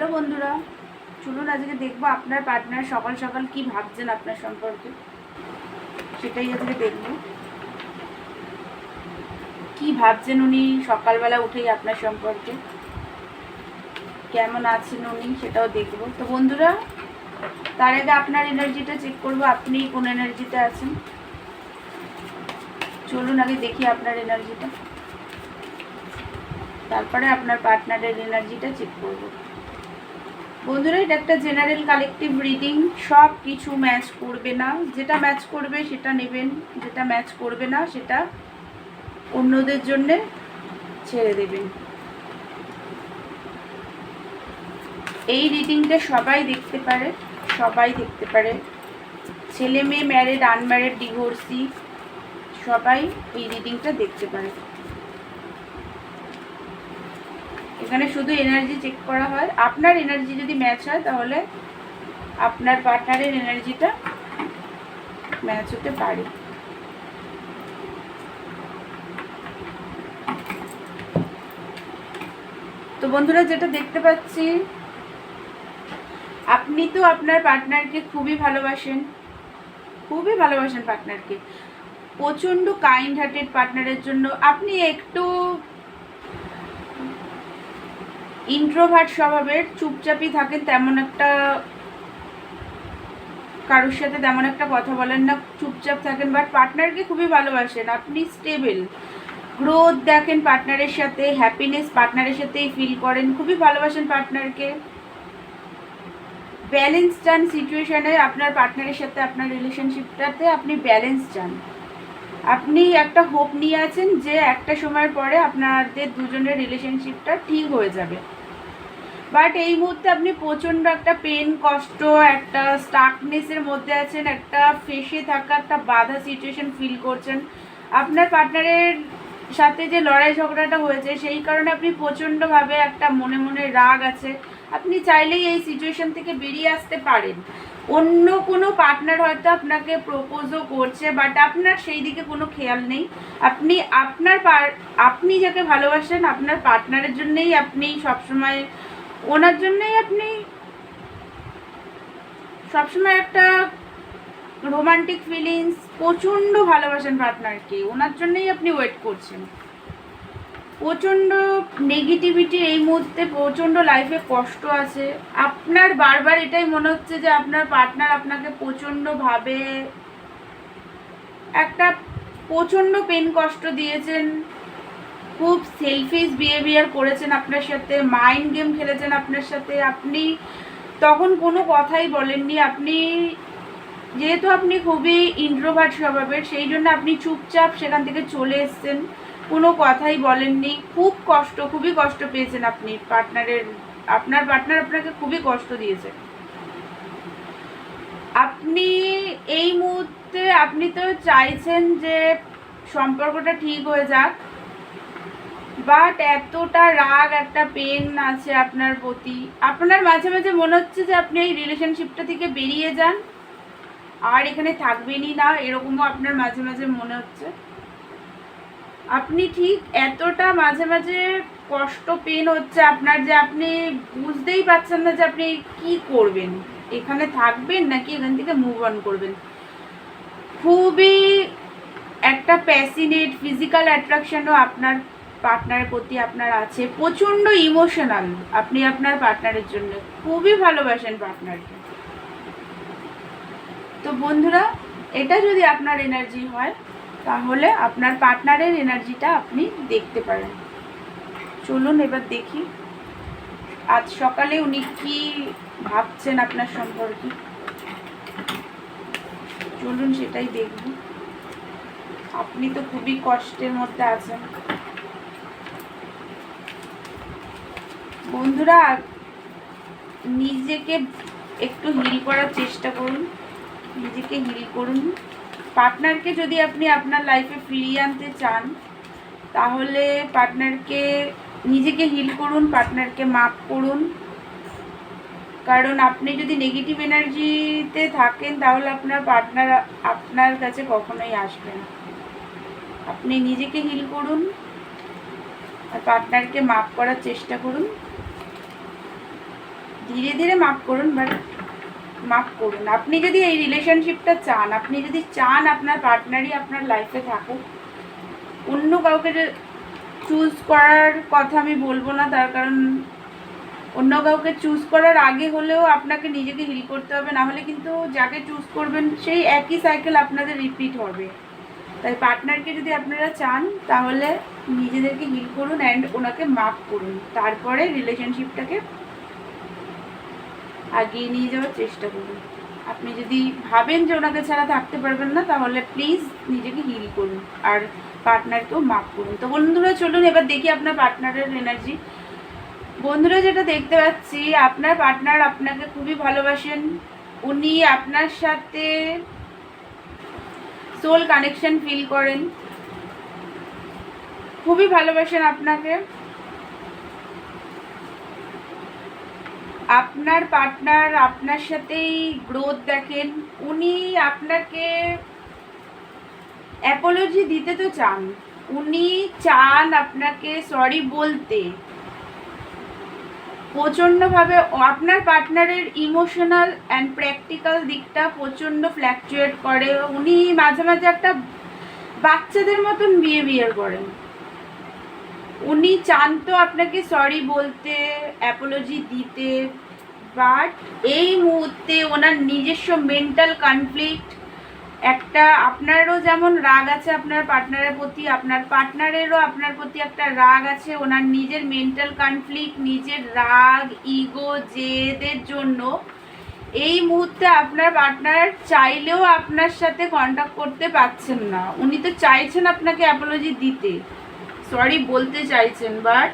Hello বন্ধুরা, চলুন আজকে দেখবো আপনার পার্টনার সকাল সকাল কি ভাবছেন আপনার সম্পর্কে। সেটাই আজকে দেখবো, কি ভাবছেন উনি সকালবেলা উঠেই আপনার সম্পর্কে, কেমন আছেন উনি সেটাও দেখবো। তো বন্ধুরা, তার আগে আপনার এনার্জিটা চেক করবো, আপনি কোন এনার্জিতে আছেন। চলুন আগে দেখি আপনার এনার্জিটা, তারপরে আপনার পার্টনারের এনার্জিটা চেক করবো। বন্ধুরা, এটা একটা জেনারেল কালেকটিভ রিডিং, সব কিছু ম্যাচ করবে না। যেটা ম্যাচ করবে সেটা নেবেন, যেটা ম্যাচ করবে না সেটা অন্যদের জন্য ছেড়ে দেবেন। এই রিডিংটা সবাই দেখতে পারে, সবাই দেখতে পারে, ছেলে মেয়ে, ম্যারিড, আনম্যারিড, ডিভোর্সি, সবাই এই রিডিংটা দেখতে পারে। এখানে শুধু এনার্জি চেক করা হয়। আপনার এনার্জি যদি ম্যাচ হয় তাহলে আপনার পার্টনারের এনার্জিটা ম্যাচ হতে পারে। তো বন্ধুরা, যেটা দেখতে পাচ্ছি, আপনি তো আপনার পার্টনারকে খুবই ভালোবাসেন, খুবই ভালোবাসেন পার্টনারকে, প্রচণ্ড কাইন্ড হার্টেড পার্টনারের জন্য। আপনি একটু ইন্ট্রোভার্ট স্বভাবের, চুপচাপই থাকেন, তেমন একটা কারোর সাথে তেমন একটা কথা বলেন না, চুপচাপ থাকেন, বাট পার্টনারকে খুবই ভালোবাসেন। আপনি স্টেবল, গ্রোথ দেখেন পার্টনারের সাথে, হ্যাপিনেস পার্টনারের সাথেই ফিল করেন, খুবই ভালোবাসেন পার্টনারকে। ব্যালেন্স চান সিচুয়েশানে, আপনার পার্টনারের সাথে আপনার রিলেশনশিপটাতে আপনি ব্যালেন্স চান। আপনি একটা হোপ নিয়ে আছেন যে একটা সময়ের পরে আপনাদের দুজনের রিলেশনশিপটা ঠিক হয়ে যাবে, বাট এই মুহূর্তে আপনি প্রচণ্ড একটা পেন, কষ্ট, একটা স্টাকনেসের মধ্যে আছেন, একটা ফেসে থাকা একটা বাধা সিচুয়েশন ফিল করছেন। আপনার পার্টনারের সাথে যে লড়াই ঝগড়াটা হয়েছে সেই কারণে আপনি প্রচণ্ডভাবে একটা মনে মনে রাগ আছে। আপনি চাইলেই এই সিচুয়েশন থেকে বেরিয়ে আসতে পারেন। অন্য কোনো পার্টনার হয়তো আপনাকে প্রপোজও করছে, বাট আপনার সেই দিকে কোনো খেয়াল নেই। আপনি আপনি যাকে ভালোবাসেন আপনার পার্টনারের জন্যেই আপনি সবসময়, ওনার জন্যই আপনি সবসময় একটা রোমান্টিক ফিলিংস, প্রচণ্ড ভালোবাসেন পার্টনারকে, ওনার জন্যই আপনি ওয়েট করছেন। প্রচণ্ড নেগেটিভিটি এই মুহূর্তে, প্রচণ্ড লাইফে কষ্ট আছে আপনার। বারবার এটাই মনে হচ্ছে যে আপনার পার্টনার আপনাকে প্রচণ্ডভাবে একটা প্রচণ্ড পেন কষ্ট দিয়েছেন, খুব সেলফিশ বিহেভিয়ার করেছেন আপনার সাথে, মাইন্ড গেম খেলেছেন আপনার সাথে। আপনি তখন কোনো কথাই বলেননি। আপনি যেহেতু আপনি খুবই ইন্ট্রোভার্ট স্বভাবের, সেই জন্য আপনি চুপচাপ সেখান থেকে চলে এসছেন, কোনো কথাই বলেননি। খুব কষ্ট, খুবই কষ্ট পেয়েছেন আপনি আপনার পার্টনার আপনাকে খুবই কষ্ট দিয়েছে। আপনি এই মুহূর্তে আপনি তো চাইছেন যে সম্পর্কটা ঠিক হয়ে যাক, বাট এতটা রাগ, একটা পেন আছে আপনার প্রতি। আপনার মাঝে মাঝে মনে হচ্ছে যে আপনি এই রিলেশনশিপটা থেকে বেরিয়ে যান, আর এখানে থাকবেনই না, এরকমও আপনার মাঝে মাঝে মনে হচ্ছে। আপনি ঠিক এতটা মাঝে মাঝে কষ্ট, পেন হচ্ছে আপনার, যে আপনি বুঝতেই পারছেন না যে আপনি কি করবেন, এখানে থাকবেন নাকি এখান থেকে মুভ অন করবেন। খুবই একটা প্যাসিনেট ফিজিক্যাল অ্যাট্রাকশনও আপনার পার্টনারের প্রতি আপনার আছে, প্রচণ্ড ইমোশনাল আপনি আপনার পার্টনারের জন্য, খুবই ভালোবাসেন পার্টনারকে। তো বন্ধুরা, এটা যদি আপনার এনার্জি হয় তাহলে আপনার পার্টনারের এনার্জিটা আপনি দেখতে পারেন। চলুন এবার দেখি আজ সকালে উনি কি ভাবছেন আপনার সম্পর্কে। চলুন সেটাই দেখব। আপনি তো খুবই কষ্টের মধ্যে আছেন বন্ধুরা। নিজেকে একটু হিল করার চেষ্টা করুন, নিজেকে হিল করুন। পার্টনারকে যদি আপনি আপনার লাইফে ফিরিয়ে আনতে চান তাহলে পার্টনারকে, নিজেকে হিল করুন, পার্টনারকে মাফ করুন। কারণ আপনি যদি নেগেটিভ এনার্জিতে থাকেন তাহলে আপনার পার্টনার আপনার কাছে কখনোই আসবে না। আপনি নিজেকে হিল করুন আর পার্টনারকে মাফ করার চেষ্টা করুন। ধীরে ধীরে মাফ করুন, বাট মাফ করুন। আপনি যদি এই রিলেশনশিপটা চান, আপনি যদি চান আপনার পার্টনারই আপনার লাইফে থাকুক, অন্য কাউকে চুজ করার কথা আমি বলবো না, তার কারণ অন্য কাউকে চুজ করার আগে হলেও আপনাকে নিজেকে হিল করতে হবে, না হলে কিন্তু যাকে চুজ করবেন সেই একই সাইকেল আপনাদের রিপিট হবে। তাই পার্টনারকে যদি আপনারা চান তাহলে নিজেদেরকে হিল করুন অ্যান্ড ওনাকে মাফ করুন, তারপরে রিলেশনশিপটাকে আগিয়ে নিয়ে যাওয়ার চেষ্টা করুন। আপনি যদি ভাবেন যে ওনাকে ছাড়া থাকতে পারবেন না, তাহলে প্লিজ নিজেকে হিল করুন আর পার্টনারকেও মাফ করুন। তো বন্ধুরা চলুন এবার দেখি আপনার পার্টনারের এনার্জি। বন্ধুরা যেটা দেখতে পাচ্ছি, আপনার পার্টনার আপনাকে খুবই ভালোবাসেন। উনি আপনার সাথে সোল কানেকশন ফিল করেন, খুবই ভালোবাসেন আপনাকে। আপনার পার্টনার আপনার সাথেই গ্রোথ দেখেন। উনি আপনাকে অ্যাপোলজি দিতে তো চান, উনি চান আপনাকে সরি বলতে প্রচণ্ডভাবে। আপনার পার্টনারের ইমোশনাল অ্যান্ড প্র্যাকটিক্যাল দিকটা প্রচণ্ড ফ্ল্যাকচুয়েট করে। উনি মাঝে মাঝে একটা বাচ্চাদের মতন বিহেভিয়ার করেন। উনি চান তো আপনাকে সরি বলতে, অ্যাপোলজি দিতে, বাট এই মুহূর্তে ওনার নিজস্ব মেন্টাল কনফ্লিক্ট একটা, আপনারও যেমন রাগ আছে আপনার পার্টনারের প্রতি, আপনার পার্টনারেরও আপনার প্রতি একটা রাগ আছে। ওনার নিজের মেন্টাল কনফ্লিক্ট, নিজের রাগ, ইগো, জেদের জন্য এই মুহূর্তে আপনার পার্টনার চাইলেও আপনার সাথে কন্ট্যাক্ট করতে পারছেন না। উনি তো চাইছেন আপনাকে অ্যাপোলজি দিতে, সরি বলতে চাইছেন, বাট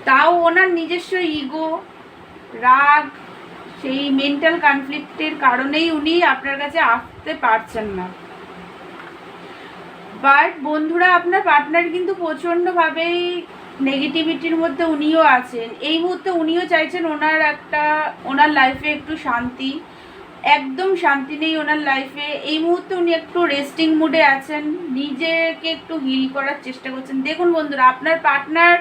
তাও ওনার নিজস্ব ইগো, রাগ, সেই মেন্টাল কনফ্লিক্টের কারণেই উনি আপনার কাছে আসতে পারছেন না। বাট বন্ধুরা আপনার পার্টনার কিন্তু প্রচণ্ডভাবেই নেগেটিভিটির মধ্যে উনিও আছেন। এই মুহূর্তে উনিও চাইছেন ওনার লাইফে একটু শান্তি, একদম শান্তি নেই ওনার লাইফে। এই মুহূর্তে উনি একটু রেস্টিং মুডে আছেন, নিজেকে একটু হিল করার চেষ্টা করছেন। দেখুন বন্ধুরা, আপনার পার্টনার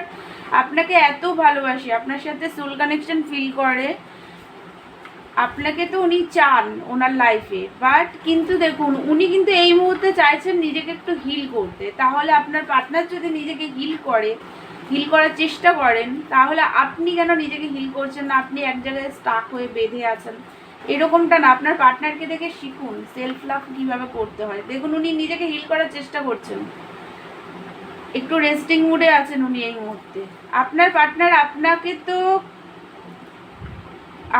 আপনাকে এত ভালোবাসে, আপনার সাথে সোল কানেকশন ফিল করে, আপনাকে তো উনি চান ওনার লাইফে, বাট কিন্তু দেখুন উনি কিন্তু এই মুহূর্তে চাইছেন নিজেকে একটু হিল করতে। তাহলে আপনার পার্টনার যদি নিজেকে হিল করার চেষ্টা করেন, তাহলে আপনি কেন নিজেকে হিল করছেন না? আপনি এক জায়গায় স্টাক হয়ে বেঁধে আছেন, এরকমটা না। আপনার পার্টনারকে দেখে শিখুন সেলফ লাভ কীভাবে করতে হয়। দেখুন উনি নিজেকে হিল করার চেষ্টা করছেন, একটু রেস্টিং মুডে আছেন উনি এই মুহূর্তে। আপনার পার্টনার আপনাকে তো,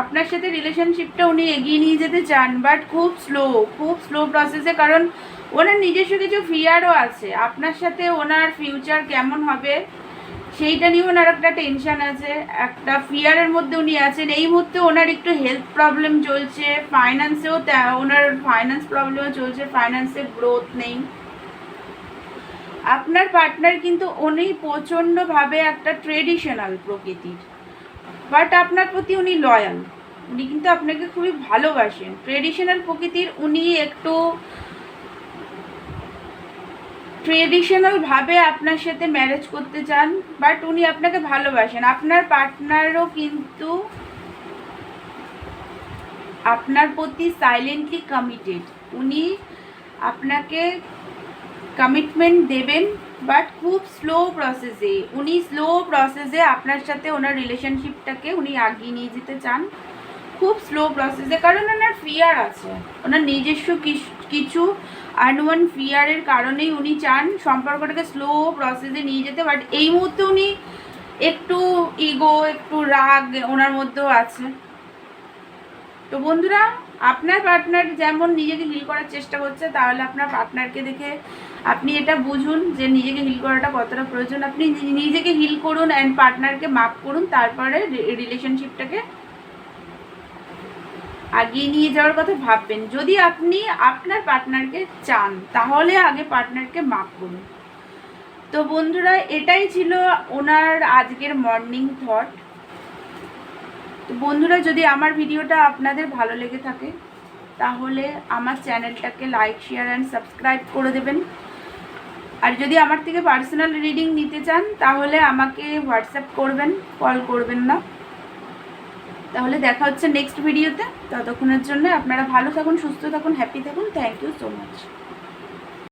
আপনার সাথে রিলেশনশিপটা উনি এগিয়ে নিয়ে যেতে চান, বাট খুব স্লো প্রসেসে, কারণ ওনার নিজস্ব কিছু ফিয়ারও আছে। আপনার সাথে ওনার ফিউচার কেমন হবে সেইটা নিয়ে ওনার একটা টেনশন আছে, একটা ফিয়ারের মধ্যে উনি আছেন। এই মুহূর্তে ওনার একটু হেলথ প্রবলেম চলছে, ফাইন্যান্সেও ওনার ফাইন্যান্স প্রবলেমও চলছে, ফাইন্যান্সে গ্রোথ নেই। আপনার পার্টনার কিন্তু উনি প্রচণ্ডভাবে একটা ট্রেডিশনাল প্রকৃতির, বাট আপনার প্রতি উনি লয়াল, উনি কিন্তু আপনাকে খুবই ভালোবাসেন। ট্রেডিশনাল প্রকৃতির, উনি একটু ট্রেডিশনালভাবে আপনার সাথে ম্যারেজ করতে চান, বাট উনি আপনাকে ভালোবাসেন। আপনার পার্টনারও কিন্তু আপনার প্রতি সাইলেন্টলি কমিটেড, উনি আপনাকে কমিটমেন্ট দেবেন, বাট খুব স্লো প্রসেসে আপনার সাথে ওনার রিলেশনশিপটাকে উনি আগিয়ে নিয়ে যেতে চান, খুব স্লো প্রসেসে। কারণ ওনার ফিয়ার আছে, ওনার নিজস্ব কিছু আনওয়ান ফিয়ারের কারণেই উনি চান সম্পর্কটাকে স্লো প্রসেসে নিয়ে যেতে। বাট এই মুহূর্তে উনি একটু ইগো, একটু রাগ ওনার মধ্যেও আছে। তো বন্ধুরা, আপনার পার্টনার যেমন নিজেকে হিল করার চেষ্টা করছে, তাহলে আপনার পার্টনারকে দেখে আপনি এটা বুঝুন যে নিজেকে হিল করাটা কতটা প্রয়োজন। আপনি নিজেকে হিল করুন অ্যান্ড পার্টনারকে মাফ করুন, তারপরে রিলেশনশিপটাকে আগিয়ে নিয়ে যাওয়ার কথা ভাববেন। যদি আপনি আপনার পার্টনারকে চান, তাহলে আগে পার্টনারকে মাফ করুন। তো বন্ধুরা, এটাই ছিল ওনার আজকের মর্নিং থট। তো বন্ধুরা, যদি আমার ভিডিওটা আপনাদের ভালো লেগে থাকে, তাহলে আমার চ্যানেলটাকে লাইক, শেয়ার অ্যান্ড সাবস্ক্রাইব করে দেবেন। আর যদি আমার থেকে পার্সোনাল রিডিং নিতে চান, তাহলে আমাকে হোয়াটসঅ্যাপ করবেন, কল করবেন না। তাহলে দেখা হচ্ছে নেক্সট ভিডিওতে। ততক্ষণের জন্য আপনারা ভালো থাকুন, সুস্থ থাকুন, হ্যাপি থাকুন। Thank you so much.